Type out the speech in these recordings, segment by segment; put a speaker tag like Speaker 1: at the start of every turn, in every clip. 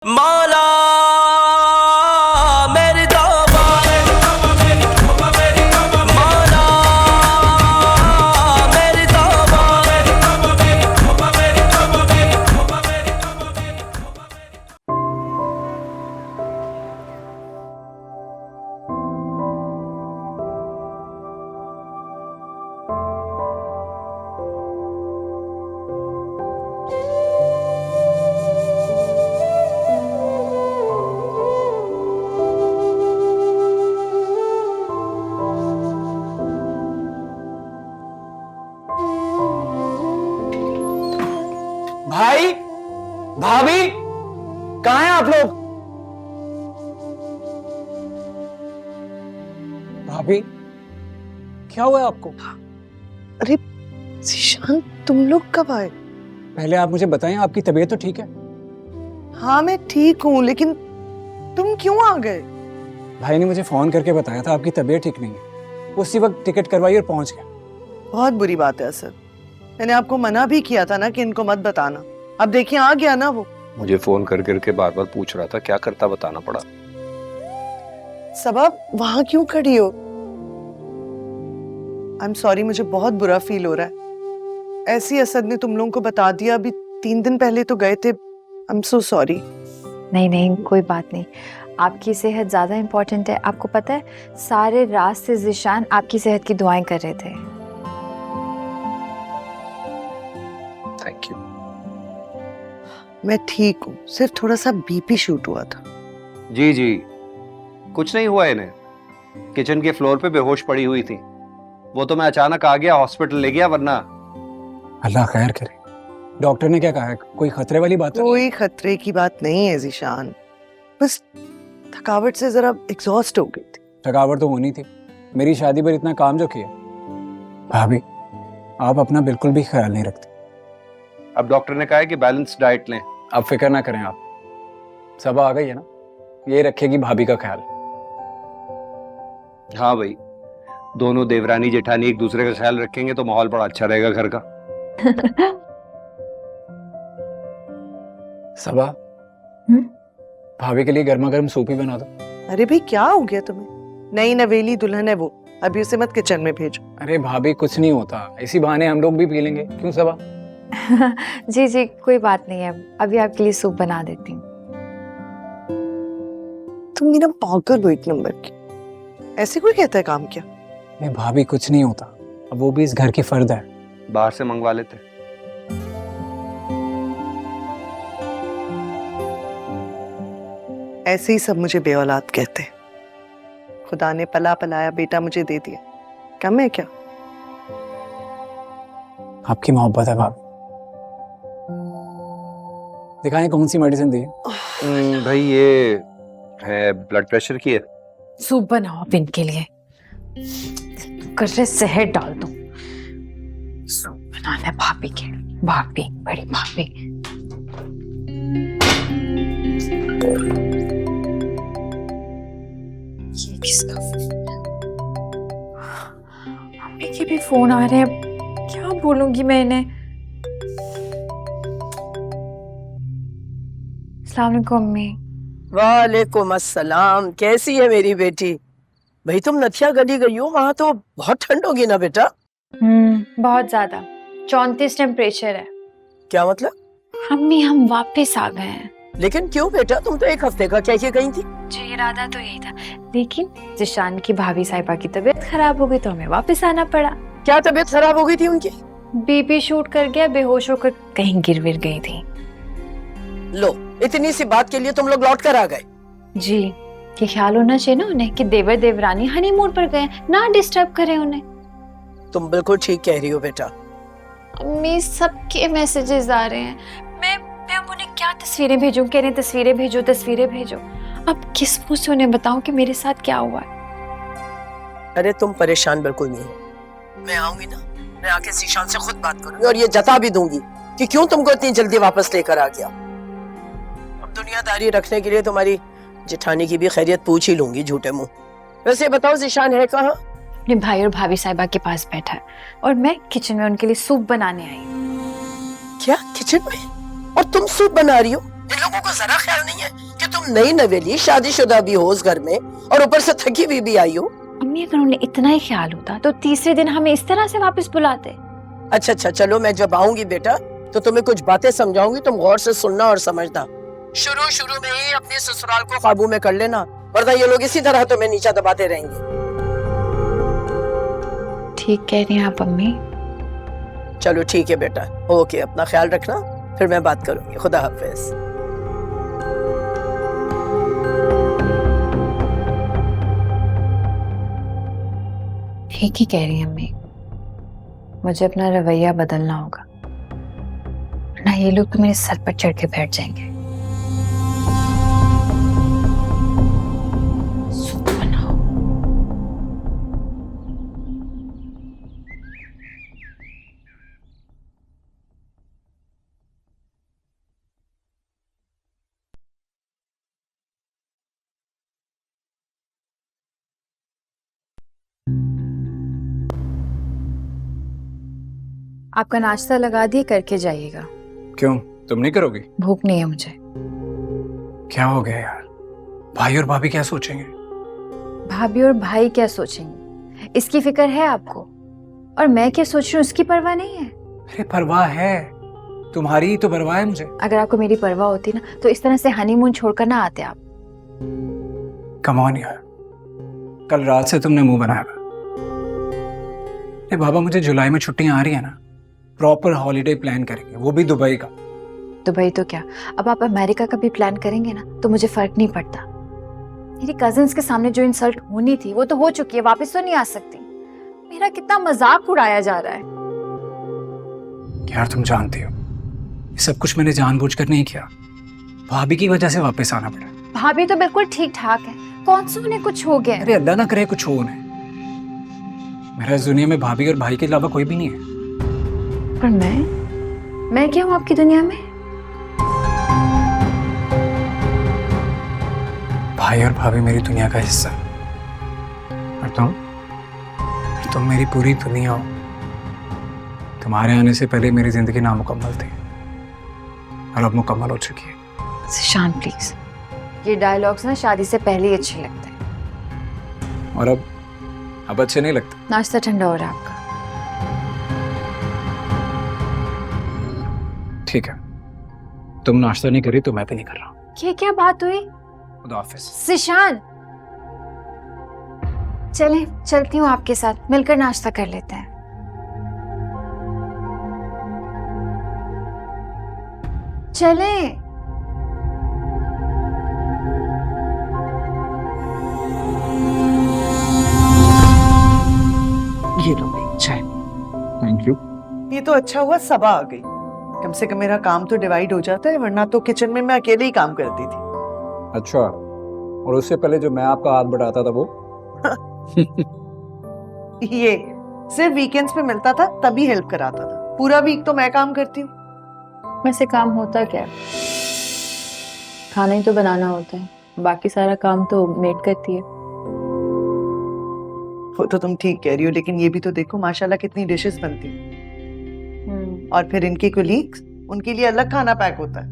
Speaker 1: मौला मेरी तौबा, मौला मेरी तौबा।
Speaker 2: भाई, भाभी, कहाँ हैं आप लोग? भाभी, क्या हुआ आपको?
Speaker 3: अरे ज़ीशान, तुम लोग कब आए?
Speaker 2: पहले आप मुझे बताएं, आपकी तबीयत तो ठीक है?
Speaker 3: हाँ मैं ठीक हूँ, लेकिन तुम क्यों आ गए?
Speaker 2: भाई ने मुझे फोन करके बताया था आपकी तबीयत ठीक नहीं है। उसी वक्त टिकट करवाई और पहुंच गया।
Speaker 3: बहुत बुरी बात है असद। मैंने आपको मना भी किया था ना कि इनको मत बताना। अब देखिए आ गया ना वो।
Speaker 4: मुझे फोन कर करके बार बार पूछ रहा था, क्या करता बताना पड़ा।
Speaker 3: सबब वहां क्यों खड़ी हो? आई एम सॉरी, मुझे बहुत बुरा फील हो रहा है। ऐसी असद ने तुम लोगों को बता दिया। अभी 3 दिन पहले तो गए थे। I am so sorry.
Speaker 5: नहीं नहीं, कोई बात नहीं। आपकी सेहत ज़्यादा इम्पोर्टेंट है। आपको पता है, सारे रात से ज़ीशान आपकी सेहत की दुआएं कर रहे थे।
Speaker 4: Thank you.
Speaker 3: मैं ठीक हूँ, सिर्फ थोड़ा सा बीपी शूट हुआ था।
Speaker 4: जी जी, कुछ नहीं हुआ इन्हें। किचन के फ्लोर पे बेहोश पड़ी हुई थी। वो तो मैं अचानक आ गया, हॉस्पिटल ले गया, वरना।
Speaker 2: अल्लाह खैर करे। डॉक्टर ने क्या कहा है? कोई खतरे वाली बात है?
Speaker 3: कोई खतरे की बात नहीं है ज़ीशान, बस थकावट से जरा एग्जॉस्ट हो गई थी।
Speaker 2: थकावट तो होनी थी, मेरी शादी पर इतना काम जो किया। भाभी, आप अपना बिल्कुल भी ख्याल नहीं रखते।
Speaker 4: अब डॉक्टर ने कहा है कि बैलेंस डाइट लें।
Speaker 2: अब फिक्र ना करें आप, सबा आ गई है ना, ये रखेगी भाभी का ख्याल।
Speaker 4: हाँ भाई, दोनों देवरानी जेठानी एक दूसरे का ख्याल रखेंगे तो माहौल बड़ा अच्छा रहेगा घर का।
Speaker 2: सबा, भाभी के लिए गर्मा गर्म सूप ही बना दो।
Speaker 3: अरे भाई क्या हो गया तुम्हें? नई नवेली दुल्हन है वो, अभी उसे मत किचन में भेजो।
Speaker 2: अरे भाभी, कुछ नहीं होता, इसी बहाने हम लोग भी पी लेंगे, क्यों सबा?
Speaker 5: जी जी, कोई बात नहीं है। अभी आपके लिए सूप बना देती हूँ।
Speaker 3: तुम मेरा पागल हो एक नंबर की। ऐसे कोई कहता है काम क्या?
Speaker 2: अरे भाभी, कुछ नहीं होता, अब वो भी इस घर की फर्द है।
Speaker 4: बाहर से मंगवा लेते।
Speaker 3: ऐसे ही सब मुझे बेऔलाद कहते हैं। खुदा ने पला पलाया बेटा मुझे दे दिया, कम है क्या?
Speaker 2: आपकी मोहब्बत है भाभी। दिखाएं कौन सी मेडिसिन दी है?
Speaker 4: भाई ये है ब्लड प्रेशर की है।
Speaker 5: सूप बनाओ आप इनके लिए। कर रहे शहद डाल दो। सूप बनाना है भाभी के लिए। भाभी, बड़ी भाभी। ये किसका फोन है? मम्मी के भी फोन आ रहे हैं। क्या बोलूंगी मैं इन्हें? अस्सलाम वालेकुम अम्मी।
Speaker 6: वालेकुम अस्सलाम। कैसी है मेरी बेटी? भाई तुम नथिया गली गई हो, वहां तो बहुत ठंड होगी ना बेटा?
Speaker 5: बहुत ज्यादा। 34 टेम्परेचर है।
Speaker 6: क्या मतलब?
Speaker 5: अम्मी, हम वापस आ गए हैं।
Speaker 6: लेकिन क्यों बेटा, तुम तो 1 हफ्ते का कह के गई थी।
Speaker 5: जी, इरादा तो यही था, लेकिन ज़ीशान की भाभी साहिबा की तबीयत खराब हो गई तो हमें वापस आना पड़ा।
Speaker 6: क्या तबीयत खराब हो गई थी उनकी?
Speaker 5: बीपी शूट कर गया, बेहोश होकर कहीं गिर विर गई थी।
Speaker 6: लो, इतनी सी बात के लिए तुम लोग लौट कर आ गए?
Speaker 5: जी, ये ख्याल होना चाहिए ना उन्हें कि देवर देवरानी हनीमून पर गए, ना डिस्टर्ब करें उन्हें।
Speaker 6: तुम बिल्कुल ठीक कह रही हो बेटा।
Speaker 5: अम्मी, सबके मैसेजेस आ रहे हैं। मैं अब उन्हें क्या तस्वीरें भेजूं? कह रहे हैं तस्वीरें भेजो, तस्वीरें भेजो। अब किस मुंह से उन्हें बताऊं कि मेरे साथ क्या हुआ है?
Speaker 6: अरे तुम परेशान बिल्कुल नहीं हो। मैं आऊंगी ना, मैं आके ज़ीशान से खुद बात करूंगी और ये जता भी दूंगी कि क्यों तुमको इतनी जल्दी वापस लेकर आ गया। अब दुनियादारी रखने के लिए तुम्हारी जेठानी की भी खैरियत पूछ ही लूंगी झूठे मुंह। वैसे बताओ ज़ीशान है कहाँ?
Speaker 5: अपने भाई और भाभी साहिबा के पास बैठा है और मैं किचन में उनके लिए सूप बनाने आई हूँ।
Speaker 6: क्या किचन में? और तुम सूप बना रही हो? इन लोगों को जरा ख्याल नहीं है कि तुम नई नवेली शादीशुदा भी हो उस घर में और ऊपर से थकी हुई भी आई हो?
Speaker 5: अम्मी अगर उन्हें इतना ही ख्याल होता तो तीसरे दिन हमें इस तरह से वापस बुलाते।
Speaker 6: अच्छा अच्छा, चलो मैं जब आऊंगी बेटा तो तुम्हें कुछ बातें समझाऊंगी, तुम गौर से सुनना और समझना। शुरू में ही अपने ससुराल को काबू में कर लेना, वरना ये लोग इसी तरह तुम्हें नीचा दबाते रहेंगे।
Speaker 5: ठीक कह रही हैं आप अम्मी।
Speaker 6: चलो ठीक है बेटा, ओके, अपना ख्याल रखना, फिर मैं बात करूंगी। खुदा हाफिज।
Speaker 5: ठीक ही कह रही हैं अम्मी, मुझे अपना रवैया बदलना होगा, वरना ये लोग तो मेरे सर पर चढ़ के बैठ जाएंगे। सूप बनाओ। आपका नाश्ता लगा दिए, करके जाइएगा।
Speaker 2: क्यों, तुम नहीं करोगी?
Speaker 5: भूख नहीं है मुझे।
Speaker 2: क्या हो गया यार? भाई और भाभी क्या सोचेंगे?
Speaker 5: भाभी और भाई क्या सोचेंगे इसकी फिक्र है आपको, और मैं क्या सोच रही हूँ उसकी परवाह नहीं है।
Speaker 2: अरे परवाह है, तुम्हारी ही तो परवाह है मुझे।
Speaker 5: अगर आपको मेरी परवाह होती ना तो इस तरह से हनीमून छोड़कर ना आते आप।
Speaker 2: कम ऑन यार, कल रात से तुमने मुंह बनाया था। अरे बाबा, मुझे जुलाई में छुट्टियां आ रही है ना, प्रॉपर हॉलीडे प्लान करेंगे, वो भी दुबई का।
Speaker 5: दुबई तो क्या, अब आप अमेरिका का भी प्लान करेंगे ना तो मुझे फर्क नहीं पड़ता। मेरी कजिन्स के सामने जो इंसल्ट होनी थी वो तो हो चुकी है, वापस तो नहीं आ सकती। मेरा कितना मजाक उड़ाया जा रहा है।
Speaker 2: यार तुम जानती हो ये सब कुछ मैंने जानबूझकर नहीं किया, भाभी की वजह से वापस आना पड़ा।
Speaker 5: भाभी तो बिल्कुल ठीक ठाक है, कौन सा उन्हें कुछ हो गया?
Speaker 2: अरे अल्लाह ना करे कुछ हो उन्हें। मेरा इस दुनिया में भाभी और भाई के अलावा कोई भी नहीं है।
Speaker 5: पर मैं क्या हूँ आपकी दुनिया में?
Speaker 2: भाई और भाभी मेरी दुनिया का हिस्सा, और तुम मेरी पूरी दुनिया हो। तुम्हारे आने से पहले मेरी जिंदगी नामुकम्मल थी और अब मुकम्मल हो चुकी है।
Speaker 5: ज़ीशान प्लीज, ये डायलॉग्स ना शादी से पहले ही अच्छे लगते हैं।
Speaker 2: और अब अच्छे नहीं लगते।
Speaker 5: नाश्ता ठंडा हो रहा है आपका।
Speaker 2: ठीक है, तुम नाश्ता नहीं करी तो मैं भी नहीं कर रहा।
Speaker 5: ये क्या बात हुई?
Speaker 2: खुदा हाफिज।
Speaker 5: ज़ीशान, चलें, चलती हूँ आपके साथ, मिलकर नाश्ता कर लेते हैं। चलें।
Speaker 2: ये लो चाय। Thank you.
Speaker 3: ये तो अच्छा हुआ सबा आ गई, कम से कम मेरा काम तो डिवाइड हो जाता है, वरना तो किचन में मैं अकेले ही काम करती थी।
Speaker 2: अच्छा, और उससे पहले जो मैं आपका हाथ बढ़ाता था वो?
Speaker 3: ये सिर्फ वीकेंड्स पे मिलता था, तभी हेल्प कराता था। पूरा वीक तो मैं काम करती हूँ।
Speaker 7: वैसे काम होता क्या है? खाना ही तो बनाना होता है, बाकी सारा काम तो मेड करती है।
Speaker 3: वो तो तुम ठीक कह रही हो, लेकिन ये भी तो देखो माशाल्लाह कितनी डिशेस बनती हैं। और फिर इनके कोलीग्स, उनके लिए अलग खाना पैक होता है।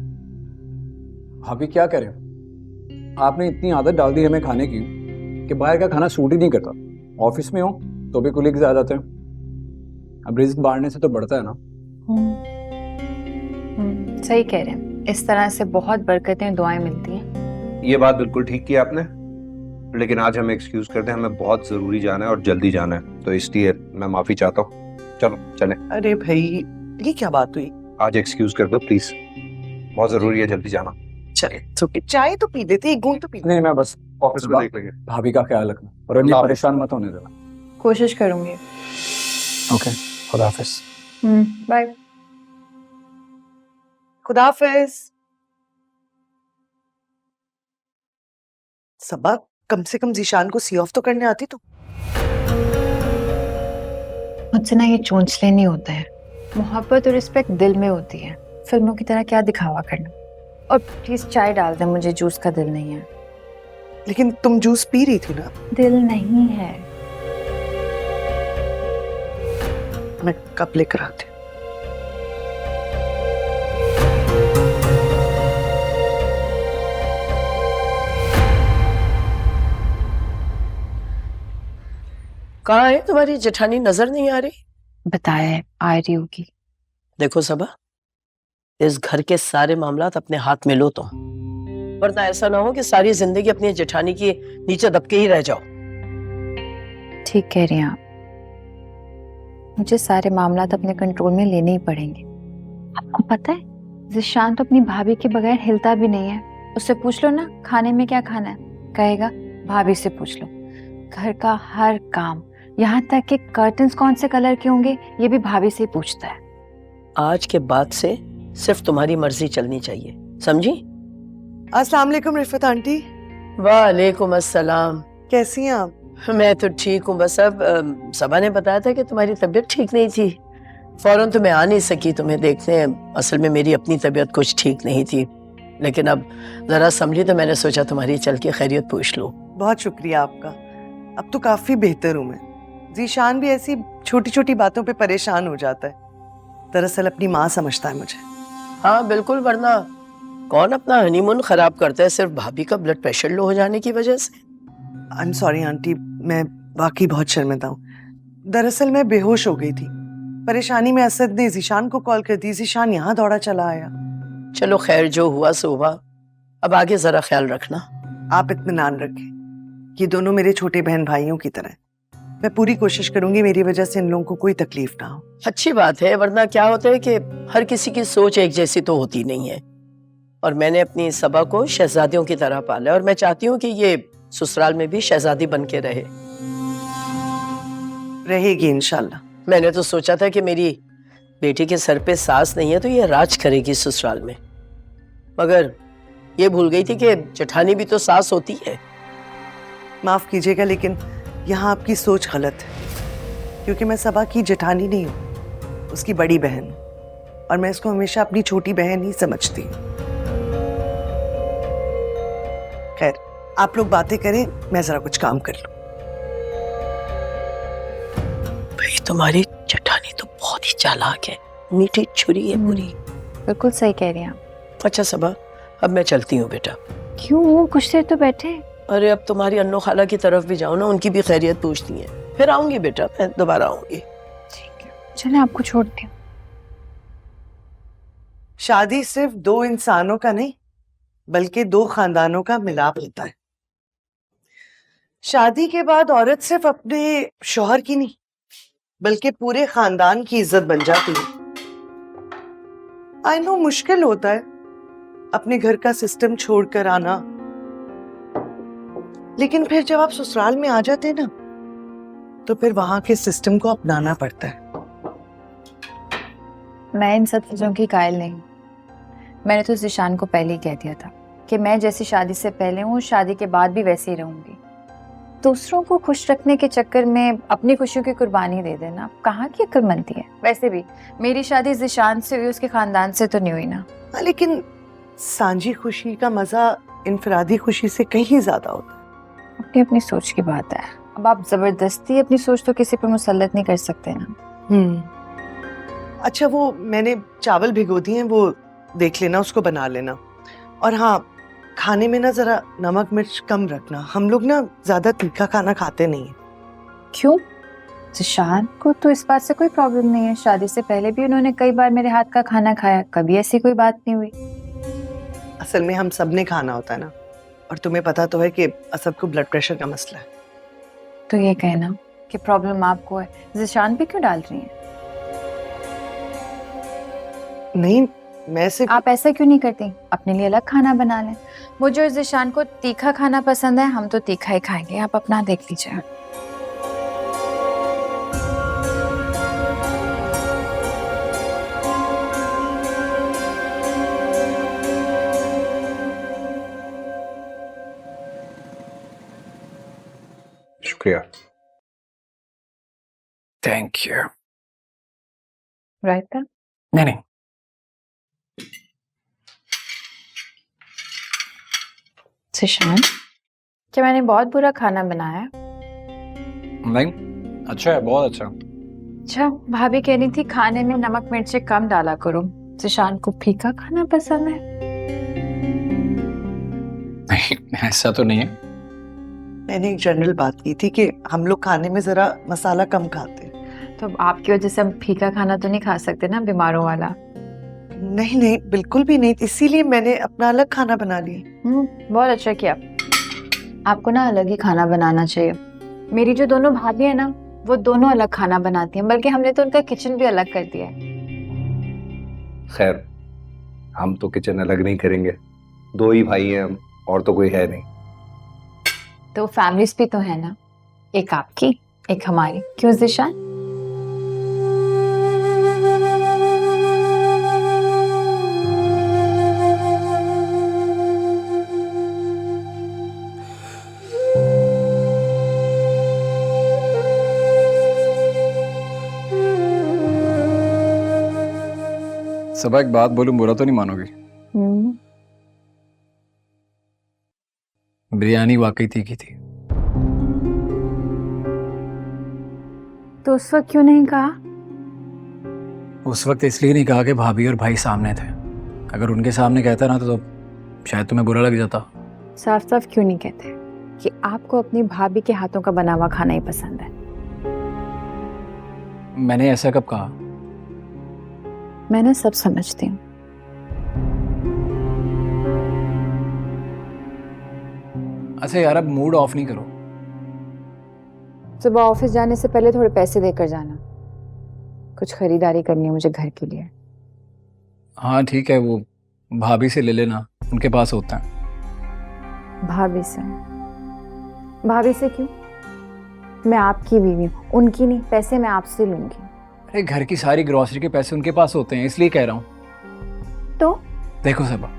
Speaker 2: भाभी क्या करें, आपने इतनी आदत डाल दी हमें खाने की कि बाहर का खाना सूट ही नहीं करता। ऑफिस में हो तो भी कोलीग्स आ जाते हैं, अब रिस्क बांटने से तो बढ़ता है ना।
Speaker 7: सही कह रहे हैं, इस तरह से बहुत बरकतें दुआएं मिलती हैं।
Speaker 4: ये बात बिल्कुल ठीक की आपने, लेकिन आज हमें एक्सक्यूज कर दें, हमें बहुत जरूरी जाना है और जल्दी जाना है, तो इसलिए मैं माफी चाहता हूँ। चलो चलें।
Speaker 3: अरे भाई, ये क्या बात हुई?
Speaker 4: आज एक्सक्यूज कर दो प्लीज, बहुत जरूरी है जल्दी जाना।
Speaker 3: चले, चाय तो पी लेते, एक घूंट तो पी।
Speaker 2: नहीं, मैं बस
Speaker 4: ऑफिस में देख लेंगे।
Speaker 2: भाभी का ख्याल रखना और इतनी
Speaker 4: अल्लाह
Speaker 2: परेशान मत होने देना।
Speaker 7: कोशिश करूंगी।
Speaker 2: ओके, खुदा हाफिज।
Speaker 7: बाय।
Speaker 3: खुदा हाफिज। सबा, कम से कम ज़ीशान को सी ऑफ तो करने आती तो।
Speaker 5: मुझसे ना ये चोंचले नहीं होता है, मोहब्बत और रिस्पेक्ट दिल में होती है, फिल्मों की तरह क्या दिखावा करना। और प्लीज चाय डाल दे, मुझे जूस का दिल नहीं है।
Speaker 3: लेकिन तुम जूस पी रही थी ना।
Speaker 5: दिल नहीं है।
Speaker 3: मैं कप लेकर आती हूँ।
Speaker 6: कहाँ है तुम्हारी जेठानी? नजर नहीं आ रही।
Speaker 7: बताया है आ रही होगी।
Speaker 6: देखो सबा, इस घर के सारे मामलात अपने हाथ में लो तुम, वरना ऐसा ना हो कि सारी जिंदगी अपनी जेठानी की नीचे दबके ही रह जाओ।
Speaker 7: ठीक कह रही हैं आप, मुझे सारे मामलात अपने कंट्रोल में लेने ही पड़ेंगे। आपको पता है ज़िशान तो अपनी भाभी के बगैर हिलता भी नहीं है। उससे पूछ लो ना खाने में क्या खाना है, कहेगा भाभी से पूछ लो। घर का हर काम, यहाँ तक कि कर्टन्स कौन से कलर के होंगे ये भी भाभी से ही पूछता है।
Speaker 6: आज के बाद से सिर्फ तुम्हारी मर्जी चलनी चाहिए, समझी?
Speaker 3: अस्सलाम वालेकुम रिफत आंटी,
Speaker 6: वालेकुम अस्सलाम।
Speaker 3: कैसी हैं आप?
Speaker 6: मैं तो ठीक हूँ, बस अब सबा ने बताया था कि तुम्हारी तबीयत ठीक नहीं थी। फौरन तो मैं आ नहीं सकी तुम्हें देखने, असल में मेरी अपनी तबीयत कुछ ठीक नहीं थी, लेकिन अब जरा संभली तो मैंने सोचा तुम्हारी चल के खैरियत पूछ लूं।
Speaker 3: बहुत शुक्रिया आपका, अब तो काफी बेहतर हूँ मैं। ज़ीशान भी ऐसी छोटी छोटी बातों पे परेशान हो जाता है, दरअसल अपनी माँ समझता है मुझे।
Speaker 6: हाँ बिल्कुल, वरना कौन अपना हनीमून खराब करता है सिर्फ भाभी का ब्लड प्रेशर लो हो जाने की वजह से।
Speaker 3: आई एम सॉरी आंटी, मैं वाकई बहुत शर्मिंदा हूँ। दरअसल मैं बेहोश हो गई थी, परेशानी में असद ने ज़ीशान को कॉल कर दी, ज़ीशान यहाँ दौड़ा चला आया।
Speaker 6: चलो खैर, जो हुआ सो हुआ, अब आगे जरा ख्याल रखना।
Speaker 3: आप इत्मीनान रखें, ये दोनों मेरे छोटे बहन भाइयों की तरह। मैं पूरी कोशिश करूंगी मेरी वजह से इन लोगों को कोई तकलीफ ना हो।
Speaker 6: अच्छी बात है, वरना क्या होता है कि हर किसी की सोच एक जैसी तो होती नहीं है। और मैंने अपनी सबा को शहजादियों की तरह पाला, और मैं चाहती हूँ कि ये ससुराल में भी शहजादी बन के
Speaker 3: रहेगी इंशाल्लाह।
Speaker 6: मैंने तो सोचा था कि मेरी बेटी के सर पे सास नहीं है तो ये राज करेगी ससुराल में, मगर ये भूल गई थी कि जेठानी भी तो सास होती है।
Speaker 3: माफ कीजिएगा, लेकिन यहाँ आपकी सोच गलत है, क्योंकि मैं सबा की जेठानी नहीं हूँ, उसकी बड़ी बहन हूँ, और मैं इसको हमेशा अपनी छोटी बहन ही समझती हूँ। खैर, आप लोग बातें करें, मैं जरा कुछ काम कर लूं।
Speaker 6: भाई तुम्हारी जेठानी तो बहुत ही चालाक है, मीठी छुरी है पूरी।
Speaker 7: बिल्कुल सही कह रही हैं आप।
Speaker 6: अच्छा सबा, अब मैं चलती हूँ बेटा।
Speaker 7: क्यों, वो कुछ देर तो बैठे।
Speaker 6: अरे अब तुम्हारी अन्नो खाला की तरफ भी जाओ ना, उनकी भी खैरियत पूछती है, फिर आऊंगी बेटा, मैं दोबारा आऊंगी।
Speaker 7: ठीक है, चले आपको छोड़ती हूँ।
Speaker 3: शादी सिर्फ दो इंसानों का नहीं, बल्कि दो खानदानों का मिलाप होता है। शादी के बाद औरत सिर्फ अपने शौहर की नहीं, बल्कि पूरे खानदान की इज्जत बन जाती है। आई नो मुश्किल होता है अपने घर का सिस्टम छोड़कर आना, लेकिन फिर जब आप ससुराल में आ जाते हैं ना, तो फिर वहां के सिस्टम को अपनाना पड़ता है।
Speaker 7: मैं इन सब चीज़ों की कायल नहीं हूँ। मैंने तो ज़िशान को पहले ही कह दिया था कि मैं जैसी शादी से पहले हूँ, शादी के बाद भी वैसे ही रहूंगी। दूसरों को खुश रखने के चक्कर में अपनी खुशियों की कुर्बानी दे देना कहाँ की अक्लमंदी है। वैसे भी मेरी शादी ज़िशान से हुई, उसके खानदान से तो नहीं हुई ना।
Speaker 3: हाँ, लेकिन सांझी खुशी का मजा इनफरादी खुशी से कहीं ज्यादा होता है।
Speaker 7: अपनी अपनी सोच की बात है। अब आप जबरदस्ती अपनी सोच तो किसी पर मुसल्लत नहीं कर सकते ना।
Speaker 3: अच्छा, वो मैंने चावल भिगो दिए हैं, वो देख लेना, उसको बना लेना। और हाँ, खाने में ना जरा नमक मिर्च कम रखना, हम लोग ना ज्यादा तीखा खाना खाते नहीं है।
Speaker 7: क्यों? ज़िशान को तो इस बात से कोई प्रॉब्लम नहीं है। शादी से पहले भी उन्होंने कई बार मेरे हाथ का खाना खाया, कभी ऐसी कोई बात नहीं हुई।
Speaker 3: असल में हम सब ने खाना होता है ना, और तुम्हें पता तो है कि असद को ब्लड प्रेशर का मसला है।
Speaker 7: तो ये कहना कि प्रॉब्लम आपको है, ज़िशान पे क्यों डाल रही हैं?
Speaker 3: नहीं, मैं सिर्फ
Speaker 7: आप ऐसा क्यों नहीं करती? अपने लिए अलग खाना बना लें। मुझे और ज़िशान को तीखा खाना पसंद है, हम तो तीखा ही खाएंगे। आप अपना देख लीजिए।
Speaker 2: शुक्रिया। Thank you.
Speaker 7: रायता?
Speaker 2: नहीं नहीं,
Speaker 7: ज़िशान, क्या मैंने बहुत बुरा खाना बनाया?
Speaker 2: नहीं, अच्छा है, बहुत अच्छा।
Speaker 7: अच्छा, भाभी कह रही थी खाने में नमक मिर्ची कम डाला करो। ज़िशान को फीका खाना पसंद है।
Speaker 2: नहीं, ऐसा तो नहीं है,
Speaker 3: मैंने एक जनरल बात की थी कि हम लोग खाने में जरा मसाला कम खाते हैं।
Speaker 7: तो अब आपकी वजह से हम फीका खाना तो नहीं खा सकते ना, बीमारों वाला।
Speaker 3: नहीं नहीं, बिल्कुल भी नहीं, इसीलिए मैंने अपना अलग खाना बना लिया।
Speaker 7: बहुत अच्छा किया। आपको ना अलग ही खाना बनाना चाहिए। मेरी जो दोनों भाभी है ना, वो दोनों अलग खाना बनाती हैं, बल्कि हमने तो उनका किचन भी अलग कर दिया है।
Speaker 4: खैर, हम तो किचन अलग नहीं करेंगे, 2 ही भाई हैं हम, और तो कोई है नहीं।
Speaker 7: तो फैमिलीज भी तो है ना, एक आपकी एक हमारी, क्यों ज़िशान?
Speaker 2: सबा एक बात बोलूं, बुरा तो नहीं मानोगी? बिरयानी वाकई तीखी थी।
Speaker 7: तो उस वक्त क्यों नहीं कहा?
Speaker 2: उस वक्त इसलिए नहीं कहा कि भाभी और भाई सामने थे। अगर उनके सामने कहता ना तो शायद तुम्हें बुरा लग जाता।
Speaker 7: साफ साफ क्यों नहीं कहते कि आपको अपनी भाभी के हाथों का बना हुआ खाना ही पसंद है?
Speaker 2: मैंने ऐसा कब कहा?
Speaker 7: मैंने सब समझती हूँ।
Speaker 2: अच्छा यार, अब मूड ऑफ नहीं करो।
Speaker 7: सुबह ऑफिस जाने से पहले थोड़े पैसे देकर जाना, कुछ खरीदारी करनी है मुझे घर के लिए।
Speaker 2: हाँ ठीक है, वो भाभी से ले लेना, उनके पास होता है।
Speaker 7: भाभी से? भाभी से क्यों? मैं आपकी बीवी हूँ, उनकी नहीं। पैसे मैं आपसे लूंगी।
Speaker 2: अरे घर की सारी ग्रोसरी के पैसे उनके पास होते हैं, इसलिए कह रहा हूँ।
Speaker 7: तो
Speaker 2: देखो सबा,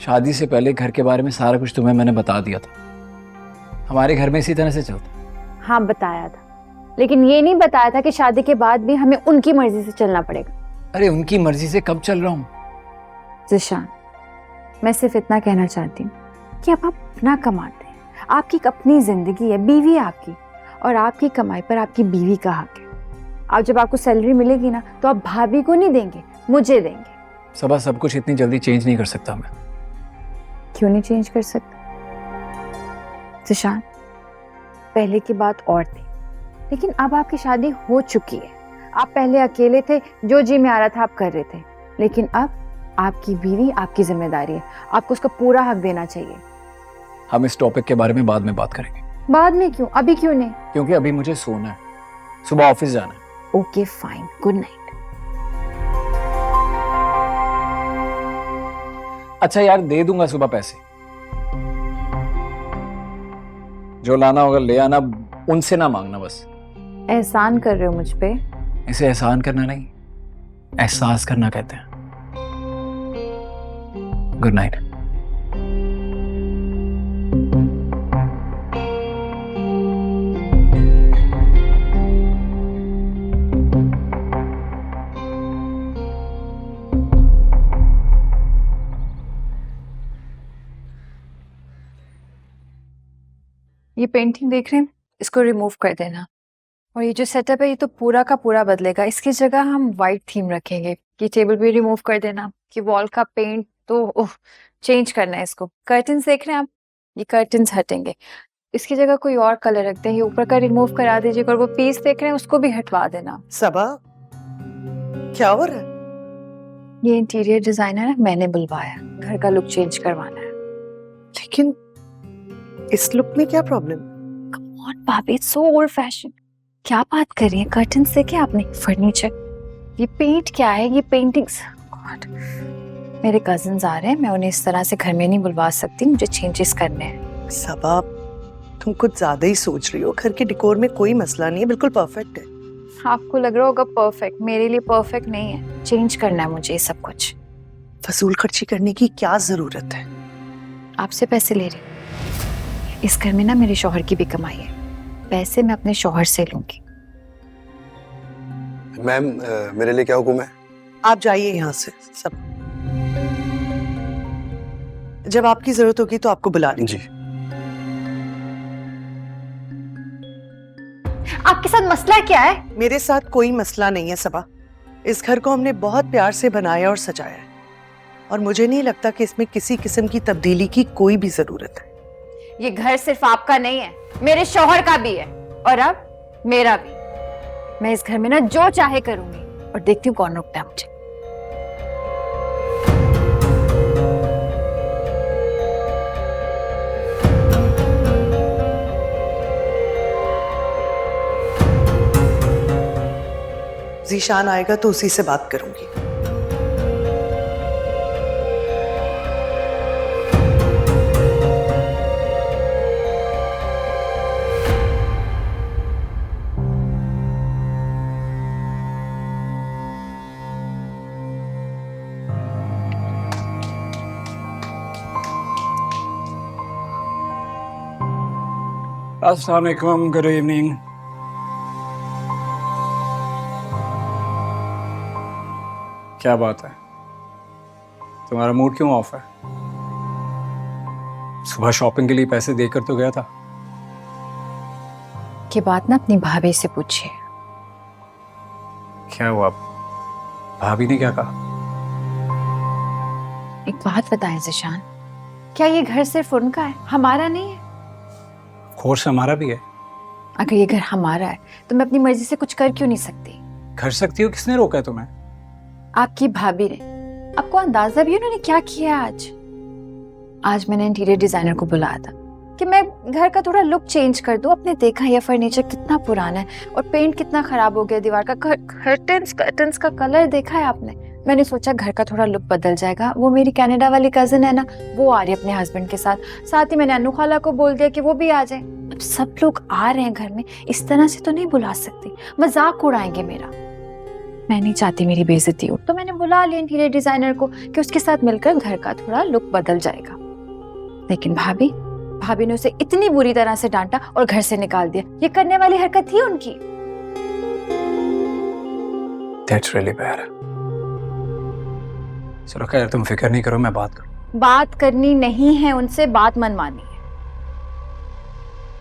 Speaker 2: शादी से पहले घर के बारे में सारा कुछ तुम्हें मैंने बता दिया था। हमारे घर में इसी तरह से चलता।
Speaker 7: हाँ बताया था, लेकिन ये नहीं बताया था कि शादी के बाद भी हमें उनकी मर्जी से चलना पड़ेगा।
Speaker 2: अरे उनकी मर्जी से कब चल रहा हूँ?
Speaker 7: ज़िशान, मैं सिर्फ इतना कहना चाहती हूँ कि अब आप अपना कमाते हैं, आपकी एक अपनी जिंदगी है, बीवी है आपकी, और आपकी कमाई पर आपकी बीवी का हक है। अब जब आपको सैलरी मिलेगी ना, तो आप भाभी को नहीं देंगे, मुझे देंगे।
Speaker 2: सबा, सब कुछ इतनी जल्दी चेंज नहीं कर सकता मैं।
Speaker 7: क्यों नहीं चेंज कर सकते? ज़िशान, पहले की बात और थी, लेकिन अब आपकी शादी हो चुकी है। आप पहले अकेले थे, जो जी में आ रहा था आप कर रहे थे, लेकिन अब आपकी बीवी आपकी जिम्मेदारी है, आपको उसका पूरा हक देना चाहिए।
Speaker 2: हम इस टॉपिक के बारे में बाद में बात करेंगे।
Speaker 7: बाद में क्यों? अभी क्यों नहीं?
Speaker 2: क्योंकि अभी मुझे सोना है, सुबह ऑफिस जाना है।
Speaker 7: Okay fine, good night.
Speaker 2: अच्छा यार, दे दूंगा सुबह पैसे, जो लाना होगा ले आना, उनसे ना मांगना बस।
Speaker 7: एहसान कर रहे हो मुझ पे?
Speaker 2: इसे एहसान करना नहीं, एहसास करना कहते हैं। Good night.
Speaker 7: ये पेंटिंग देख रहे हैं, इसको रिमूव कर देना। और ये जो सेटअप है ये तो पूरा का पूरा बदलेगा। इसकी जगह हम वाइट थीम रखेंगे। ये टेबल भी रिमूव कर देना। कि वॉल का पेंट तो चेंज करना है इसको। कर्टन्स देख रहे हैं आप, ये कर्टन्स हटेंगे, इसकी जगह कोई और कलर रखते हैं। ये ऊपर का रिमूव करा दीजिएगा। और वो पीस देख रहे हैं उसको भी हटवा देना।
Speaker 3: सबा, क्या हो रहा है?
Speaker 7: ये इंटीरियर डिजाइनर है, मैंने बुलवाया, घर का लुक चेंज करवाना है।
Speaker 3: लेकिन इस लुक में क्या प्रॉब्लम?
Speaker 7: कम ऑन भाभी, इट्स सो ओल्ड फैशन। क्या बात कर रही है? कर्टन्स देखे आपने? फर्नीचर, ये पेंट क्या है? ये पेंटिंग्स, गॉड। मेरे कजिन्स आ रहे हैं, मैं उन्हें इस तरह से घर में नहीं बुलवा सकती, मुझे चेंजेस करने हैं।
Speaker 3: सबा, तुम कुछ ज्यादा ही सोच रही हो। घर के डिकोर में कोई मसला नहीं है, बिल्कुल परफेक्ट है।
Speaker 7: आपको लग रहा होगा परफेक्ट, मेरे लिए परफेक्ट नहीं है। चेंज करना है मुझे ये सब कुछ।
Speaker 3: फजूल खर्ची करने की क्या जरूरत है?
Speaker 7: आपसे पैसे ले रही हूँ। इस घर में ना मेरे शौहर की भी कमाई है, पैसे मैं अपने शौहर से लूंगी।
Speaker 8: मैम, मेरे लिए क्या हुक्म है?
Speaker 3: आप जाइए यहाँ से। सब, जब आपकी जरूरत होगी तो आपको बुला लेंगे।
Speaker 8: जी।
Speaker 7: आपके साथ मसला क्या है?
Speaker 3: मेरे साथ कोई मसला नहीं है सबा। इस घर को हमने बहुत प्यार से बनाया और सजाया है, और मुझे नहीं लगता कि इसमें किसी किस्म की तब्दीली की कोई भी जरूरत है।
Speaker 5: ये घर सिर्फ आपका नहीं है, मेरे शौहर का भी है, और अब मेरा भी। मैं इस घर में ना जो चाहे करूंगी, और देखती हूँ कौन रोकता है मुझे।
Speaker 3: जीशान आएगा तो उसी से बात करूंगी।
Speaker 2: अस्सलाम वालेकुम, गुड इवनिंग। क्या बात है, तुम्हारा मूड क्यों ऑफ है? सुबह शॉपिंग के लिए पैसे देकर तो गया था।
Speaker 7: ये बात ना अपनी भाभी से पूछिए।
Speaker 2: क्या हुआ, भाभी ने क्या कहा?
Speaker 7: एक बात बताएं ज़िशान, क्या ये घर सिर्फ उनका है, हमारा नहीं है?
Speaker 2: कोर्स हमारा भी है।
Speaker 7: अगर ये घर हमारा है तो मैं अपनी मर्जी से कुछ कर क्यों नहीं सकती?
Speaker 2: कर सकती हो, किसने रोका है तुम्हें?
Speaker 7: आपकी भाभी ने। आपको अंदाजा भी है उन्होंने क्या किया आज मैंने इंटीरियर डिजाइनर को बुलाया था कि मैं घर का थोड़ा लुक चेंज कर दूं। आपने देखा ये फर्नीचर कितना पुराना है और पेंट कितना खराब हो गया दीवार का। कर्टन्स का कलर देखा है आपने? मैंने सोचा घर का थोड़ा लुक बदल जाएगा। वो मेरी कनाडा वाली कजिन है ना, वो आ रही है अपने हस्बैंड के साथ ही मैंने अनु खाला को बोल दिया कि वो भी आ जाए। अब सब लोग आ रहे हैं घर में, इस तरह से तो नहीं बुला सकती, मजाक उड़ाएंगे मेरा। मैं नहीं चाहती मेरी बेइज्जती हो, तो मैंने बुला लिया इंटीरियर डिजाइनर को कि उसके साथ मिलकर घर का थोड़ा लुक बदल जाएगा। लेकिन भाभी ने उसे इतनी बुरी तरह से डांटा और घर से निकाल दिया। ये करने वाली हरकत थी उनकी।
Speaker 2: That's really bad. चलो खैर, तुम फिक्र नहीं करो, मैं बात करूँ।
Speaker 5: बात करनी नहीं है उनसे, बात मनवानी है।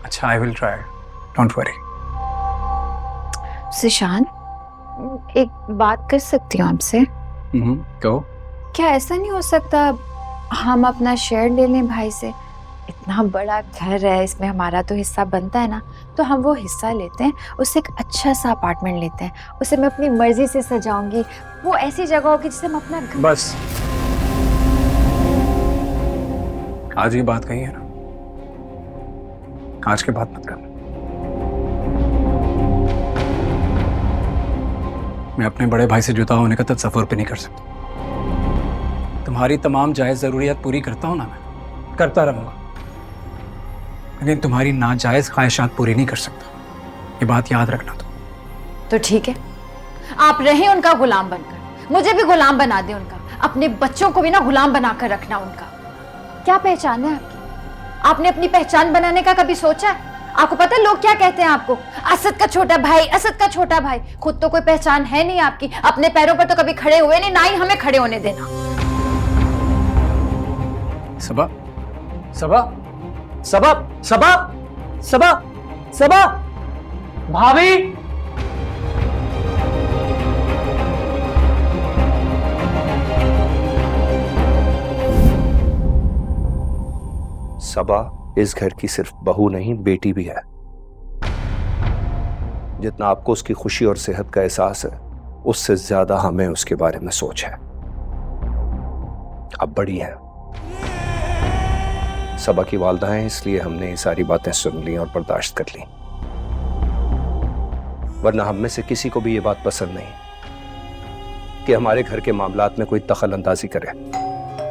Speaker 2: अच्छा, I will try, don't worry.
Speaker 7: Zeeshan, एक बात कर सकती हूँ आपसे?
Speaker 2: कहो।
Speaker 7: क्या ऐसा नहीं हो सकता हम अपना शेयर ले लें भाई से? इतना बड़ा घर है, इसमें हमारा तो हिस्सा बनता है ना, तो हम वो हिस्सा लेते हैं, उससे एक अच्छा सा अपार्टमेंट लेते हैं, उसे मैं अपनी मर्जी से सजाऊंगी। वो ऐसी जगह होगी जिसे हम अपना घर।
Speaker 2: बस आज ये बात कही है ना, आज के बाद मत करना। मैं अपने बड़े भाई से जुदा होने का तसव्वुर भी नहीं कर सकता। तुम्हारी तमाम जायज जरूरियात पूरी करता हूं ना, मैं करता रहूंगा, लेकिन तुम्हारी नाजायज ख्वाहिशात पूरी नहीं कर सकता। ये बात याद रखना।
Speaker 5: तो ठीक है, आप रहे उनका गुलाम बनकर, मुझे भी गुलाम बना दे उनका। अपने बच्चों को भी ना गुलाम बनाकर रखना उनका। क्या पहचान है आपकी? आपने अपनी पहचान बनाने का कभी सोचा है? आपको पता है लोग क्या कहते हैं आपको? असद का छोटा भाई, असद का छोटा भाई। खुद तो कोई पहचान है नहीं आपकी, अपने पैरों पर तो कभी खड़े हुए नहीं, ना ही हमें खड़े होने देना।
Speaker 2: सबा सबा सबा सबा सबा सबा भाभी,
Speaker 4: सबा इस घर की सिर्फ बहू नहीं, बेटी भी है। जितना आपको उसकी खुशी और सेहत का एहसास है, उससे ज्यादा हमें उसके बारे में सोच है। अब बड़ी है, सबा की वालदा है, इसलिए हमने ये सारी बातें सुन ली और बर्दाश्त कर ली। वरना हम में से किसी को भी ये बात पसंद नहीं कि हमारे घर के मामलात में कोई दखल अंदाजी करे।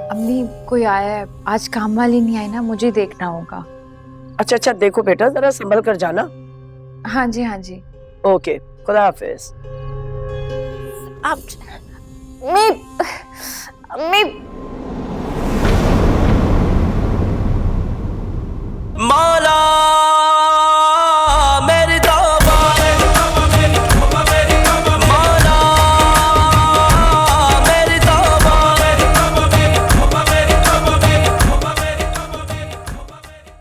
Speaker 7: अम्मी, कोई आया है, आज काम वाली नहीं आई ना, मुझे देखना होगा।
Speaker 6: अच्छा देखो बेटा, जरा संभल कर जाना।
Speaker 7: हाँ जी, हाँ जी।
Speaker 6: ओके, खुदा हाफिज।
Speaker 5: मैं